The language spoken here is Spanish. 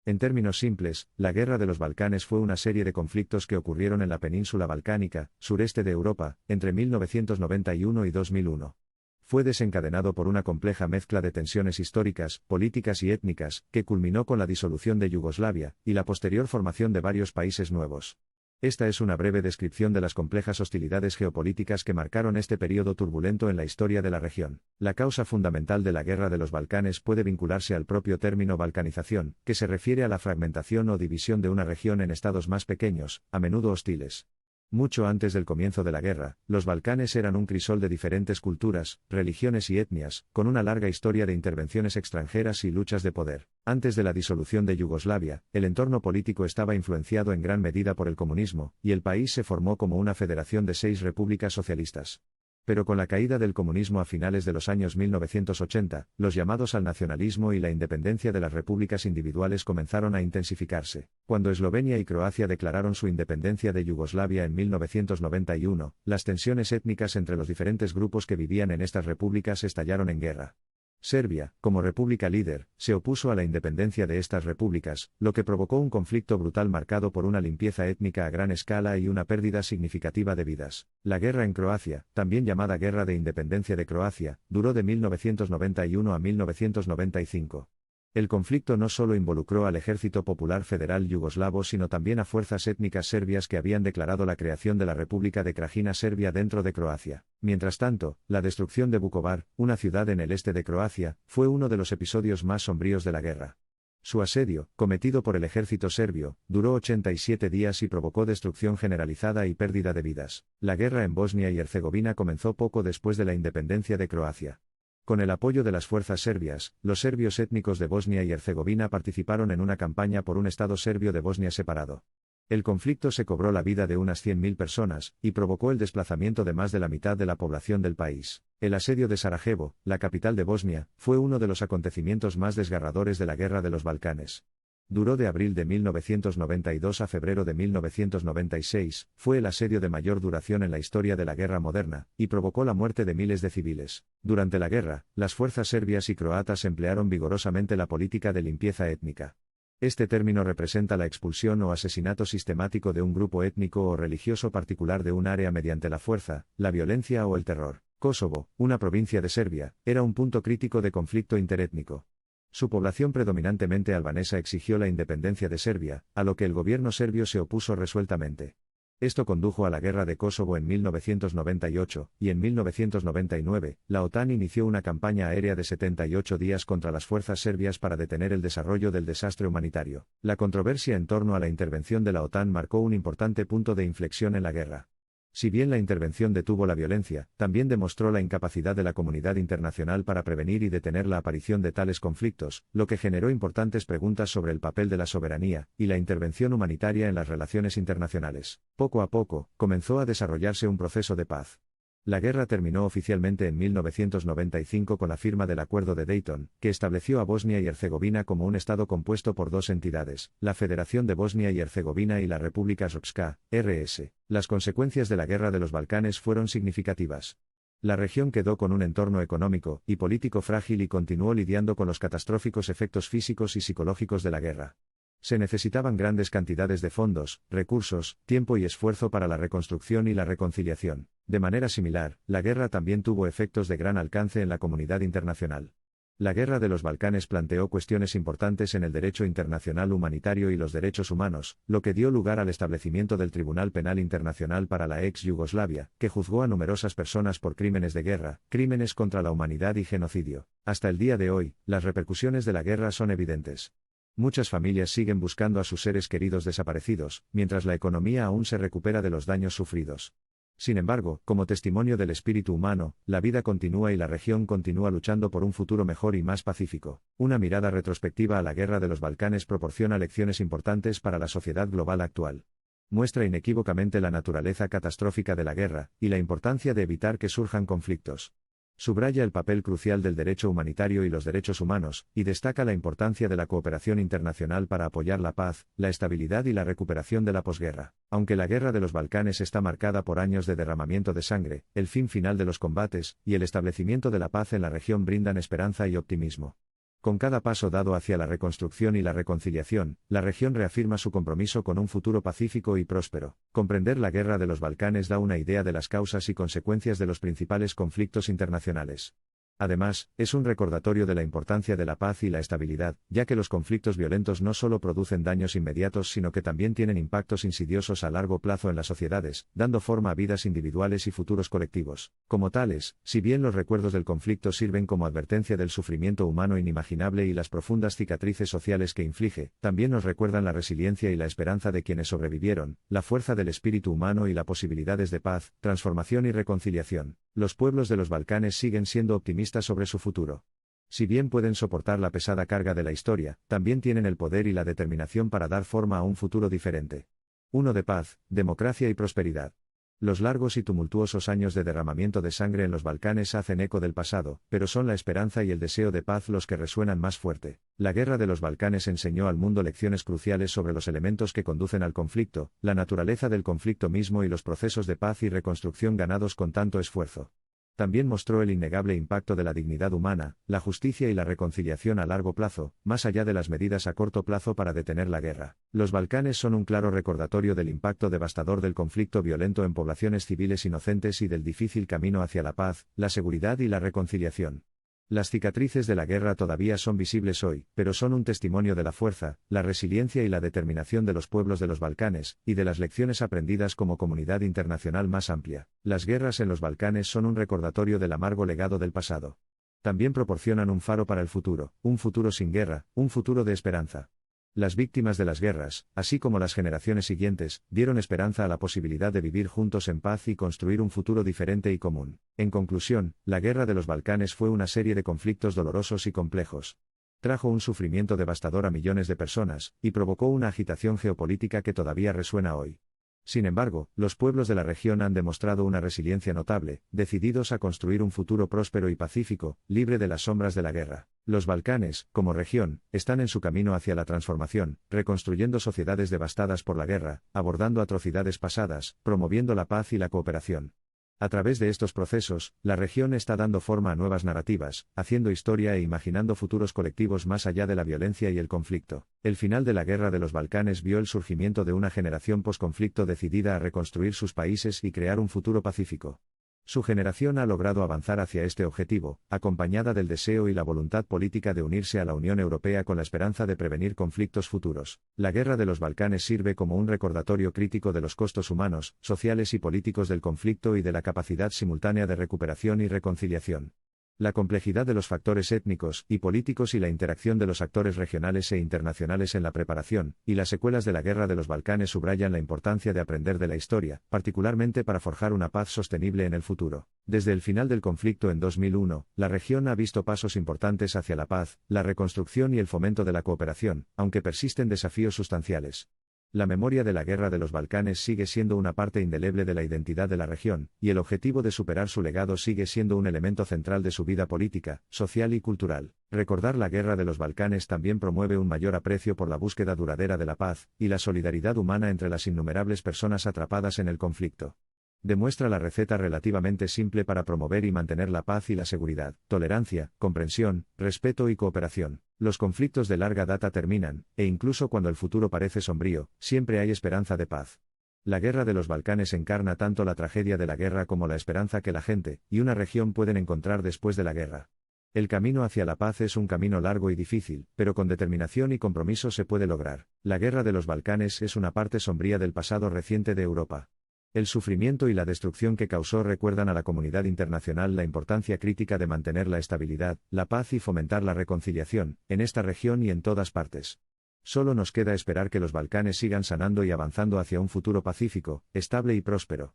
En términos simples, la Guerra de los Balcanes fue una serie de conflictos que ocurrieron en la península balcánica, sureste de Europa, entre 1991 y 2001. Fue desencadenado por una compleja mezcla de tensiones históricas, políticas y étnicas, que culminó con la disolución de Yugoslavia, y la posterior formación de varios países nuevos. Esta es una breve descripción de las complejas hostilidades geopolíticas que marcaron este periodo turbulento en la historia de la región. La causa fundamental de la Guerra de los Balcanes puede vincularse al propio término balcanización, que se refiere a la fragmentación o división de una región en estados más pequeños, a menudo hostiles. Mucho antes del comienzo de la guerra, los Balcanes eran un crisol de diferentes culturas, religiones y etnias, con una larga historia de intervenciones extranjeras y luchas de poder. Antes de la disolución de Yugoslavia, el entorno político estaba influenciado en gran medida por el comunismo, y el país se formó como una federación de 6 repúblicas socialistas. Pero con la caída del comunismo a finales de los años 1980, los llamados al nacionalismo y la independencia de las repúblicas individuales comenzaron a intensificarse. Cuando Eslovenia y Croacia declararon su independencia de Yugoslavia en 1991, las tensiones étnicas entre los diferentes grupos que vivían en estas repúblicas estallaron en guerra. Serbia, como república líder, se opuso a la independencia de estas repúblicas, lo que provocó un conflicto brutal marcado por una limpieza étnica a gran escala y una pérdida significativa de vidas. La guerra en Croacia, también llamada Guerra de Independencia de Croacia, duró de 1991 a 1995. El conflicto no solo involucró al Ejército Popular Federal yugoslavo sino también a fuerzas étnicas serbias que habían declarado la creación de la República de Krajina Serbia dentro de Croacia. Mientras tanto, la destrucción de Vukovar, una ciudad en el este de Croacia, fue uno de los episodios más sombríos de la guerra. Su asedio, cometido por el ejército serbio, duró 87 días y provocó destrucción generalizada y pérdida de vidas. La guerra en Bosnia y Herzegovina comenzó poco después de la independencia de Croacia. Con el apoyo de las fuerzas serbias, los serbios étnicos de Bosnia y Herzegovina participaron en una campaña por un Estado serbio de Bosnia separado. El conflicto se cobró la vida de unas 100.000 personas, y provocó el desplazamiento de más de la mitad de la población del país. El asedio de Sarajevo, la capital de Bosnia, fue uno de los acontecimientos más desgarradores de la Guerra de los Balcanes. Duró de abril de 1992 a febrero de 1996, fue el asedio de mayor duración en la historia de la guerra moderna, y provocó la muerte de miles de civiles. Durante la guerra, las fuerzas serbias y croatas emplearon vigorosamente la política de limpieza étnica. Este término representa la expulsión o asesinato sistemático de un grupo étnico o religioso particular de un área mediante la fuerza, la violencia o el terror. Kosovo, una provincia de Serbia, era un punto crítico de conflicto interétnico. Su población predominantemente albanesa exigió la independencia de Serbia, a lo que el gobierno serbio se opuso resueltamente. Esto condujo a la Guerra de Kosovo en 1998, y en 1999, la OTAN inició una campaña aérea de 78 días contra las fuerzas serbias para detener el desarrollo del desastre humanitario. La controversia en torno a la intervención de la OTAN marcó un importante punto de inflexión en la guerra. Si bien la intervención detuvo la violencia, también demostró la incapacidad de la comunidad internacional para prevenir y detener la aparición de tales conflictos, lo que generó importantes preguntas sobre el papel de la soberanía y la intervención humanitaria en las relaciones internacionales. Poco a poco, comenzó a desarrollarse un proceso de paz. La guerra terminó oficialmente en 1995 con la firma del Acuerdo de Dayton, que estableció a Bosnia y Herzegovina como un Estado compuesto por 2 entidades, la Federación de Bosnia y Herzegovina y la República Srpska, RS. Las consecuencias de la Guerra de los Balcanes fueron significativas. La región quedó con un entorno económico y político frágil y continuó lidiando con los catastróficos efectos físicos y psicológicos de la guerra. Se necesitaban grandes cantidades de fondos, recursos, tiempo y esfuerzo para la reconstrucción y la reconciliación. De manera similar, la guerra también tuvo efectos de gran alcance en la comunidad internacional. La Guerra de los Balcanes planteó cuestiones importantes en el derecho internacional humanitario y los derechos humanos, lo que dio lugar al establecimiento del Tribunal Penal Internacional para la ex-Yugoslavia, que juzgó a numerosas personas por crímenes de guerra, crímenes contra la humanidad y genocidio. Hasta el día de hoy, las repercusiones de la guerra son evidentes. Muchas familias siguen buscando a sus seres queridos desaparecidos, mientras la economía aún se recupera de los daños sufridos. Sin embargo, como testimonio del espíritu humano, la vida continúa y la región continúa luchando por un futuro mejor y más pacífico. Una mirada retrospectiva a la Guerra de los Balcanes proporciona lecciones importantes para la sociedad global actual. Muestra inequívocamente la naturaleza catastrófica de la guerra, y la importancia de evitar que surjan conflictos. Subraya el papel crucial del derecho humanitario y los derechos humanos, y destaca la importancia de la cooperación internacional para apoyar la paz, la estabilidad y la recuperación de la posguerra. Aunque la Guerra de los Balcanes está marcada por años de derramamiento de sangre, el fin final de los combates, y el establecimiento de la paz en la región brindan esperanza y optimismo. Con cada paso dado hacia la reconstrucción y la reconciliación, la región reafirma su compromiso con un futuro pacífico y próspero. Comprender la Guerra de los Balcanes da una idea de las causas y consecuencias de los principales conflictos internacionales. Además, es un recordatorio de la importancia de la paz y la estabilidad, ya que los conflictos violentos no solo producen daños inmediatos sino que también tienen impactos insidiosos a largo plazo en las sociedades, dando forma a vidas individuales y futuros colectivos. Como tales, si bien los recuerdos del conflicto sirven como advertencia del sufrimiento humano inimaginable y las profundas cicatrices sociales que inflige, también nos recuerdan la resiliencia y la esperanza de quienes sobrevivieron, la fuerza del espíritu humano y las posibilidades de paz, transformación y reconciliación. Los pueblos de los Balcanes siguen siendo optimistas sobre su futuro. Si bien pueden soportar la pesada carga de la historia, también tienen el poder y la determinación para dar forma a un futuro diferente. Uno de paz, democracia y prosperidad. Los largos y tumultuosos años de derramamiento de sangre en los Balcanes hacen eco del pasado, pero son la esperanza y el deseo de paz los que resuenan más fuerte. La Guerra de los Balcanes enseñó al mundo lecciones cruciales sobre los elementos que conducen al conflicto, la naturaleza del conflicto mismo y los procesos de paz y reconstrucción ganados con tanto esfuerzo. También mostró el innegable impacto de la dignidad humana, la justicia y la reconciliación a largo plazo, más allá de las medidas a corto plazo para detener la guerra. Los Balcanes son un claro recordatorio del impacto devastador del conflicto violento en poblaciones civiles inocentes y del difícil camino hacia la paz, la seguridad y la reconciliación. Las cicatrices de la guerra todavía son visibles hoy, pero son un testimonio de la fuerza, la resiliencia y la determinación de los pueblos de los Balcanes, y de las lecciones aprendidas como comunidad internacional más amplia. Las guerras en los Balcanes son un recordatorio del amargo legado del pasado. También proporcionan un faro para el futuro, un futuro sin guerra, un futuro de esperanza. Las víctimas de las guerras, así como las generaciones siguientes, dieron esperanza a la posibilidad de vivir juntos en paz y construir un futuro diferente y común. En conclusión, la Guerra de los Balcanes fue una serie de conflictos dolorosos y complejos. Trajo un sufrimiento devastador a millones de personas, y provocó una agitación geopolítica que todavía resuena hoy. Sin embargo, los pueblos de la región han demostrado una resiliencia notable, decididos a construir un futuro próspero y pacífico, libre de las sombras de la guerra. Los Balcanes, como región, están en su camino hacia la transformación, reconstruyendo sociedades devastadas por la guerra, abordando atrocidades pasadas, promoviendo la paz y la cooperación. A través de estos procesos, la región está dando forma a nuevas narrativas, haciendo historia e imaginando futuros colectivos más allá de la violencia y el conflicto. El final de la Guerra de los Balcanes vio el surgimiento de una generación posconflicto decidida a reconstruir sus países y crear un futuro pacífico. Su generación ha logrado avanzar hacia este objetivo, acompañada del deseo y la voluntad política de unirse a la Unión Europea con la esperanza de prevenir conflictos futuros. La Guerra de los Balcanes sirve como un recordatorio crítico de los costos humanos, sociales y políticos del conflicto y de la capacidad simultánea de recuperación y reconciliación. La complejidad de los factores étnicos y políticos y la interacción de los actores regionales e internacionales en la preparación y las secuelas de la Guerra de los Balcanes subrayan la importancia de aprender de la historia, particularmente para forjar una paz sostenible en el futuro. Desde el final del conflicto en 2001, la región ha visto pasos importantes hacia la paz, la reconstrucción y el fomento de la cooperación, aunque persisten desafíos sustanciales. La memoria de la Guerra de los Balcanes sigue siendo una parte indeleble de la identidad de la región, y el objetivo de superar su legado sigue siendo un elemento central de su vida política, social y cultural. Recordar la Guerra de los Balcanes también promueve un mayor aprecio por la búsqueda duradera de la paz, y la solidaridad humana entre las innumerables personas atrapadas en el conflicto. Demuestra la receta relativamente simple para promover y mantener la paz y la seguridad: tolerancia, comprensión, respeto y cooperación. Los conflictos de larga data terminan, e incluso cuando el futuro parece sombrío, siempre hay esperanza de paz. La Guerra de los Balcanes encarna tanto la tragedia de la guerra como la esperanza que la gente y una región pueden encontrar después de la guerra. El camino hacia la paz es un camino largo y difícil, pero con determinación y compromiso se puede lograr. La Guerra de los Balcanes es una parte sombría del pasado reciente de Europa. El sufrimiento y la destrucción que causó recuerdan a la comunidad internacional la importancia crítica de mantener la estabilidad, la paz y fomentar la reconciliación, en esta región y en todas partes. Solo nos queda esperar que los Balcanes sigan sanando y avanzando hacia un futuro pacífico, estable y próspero.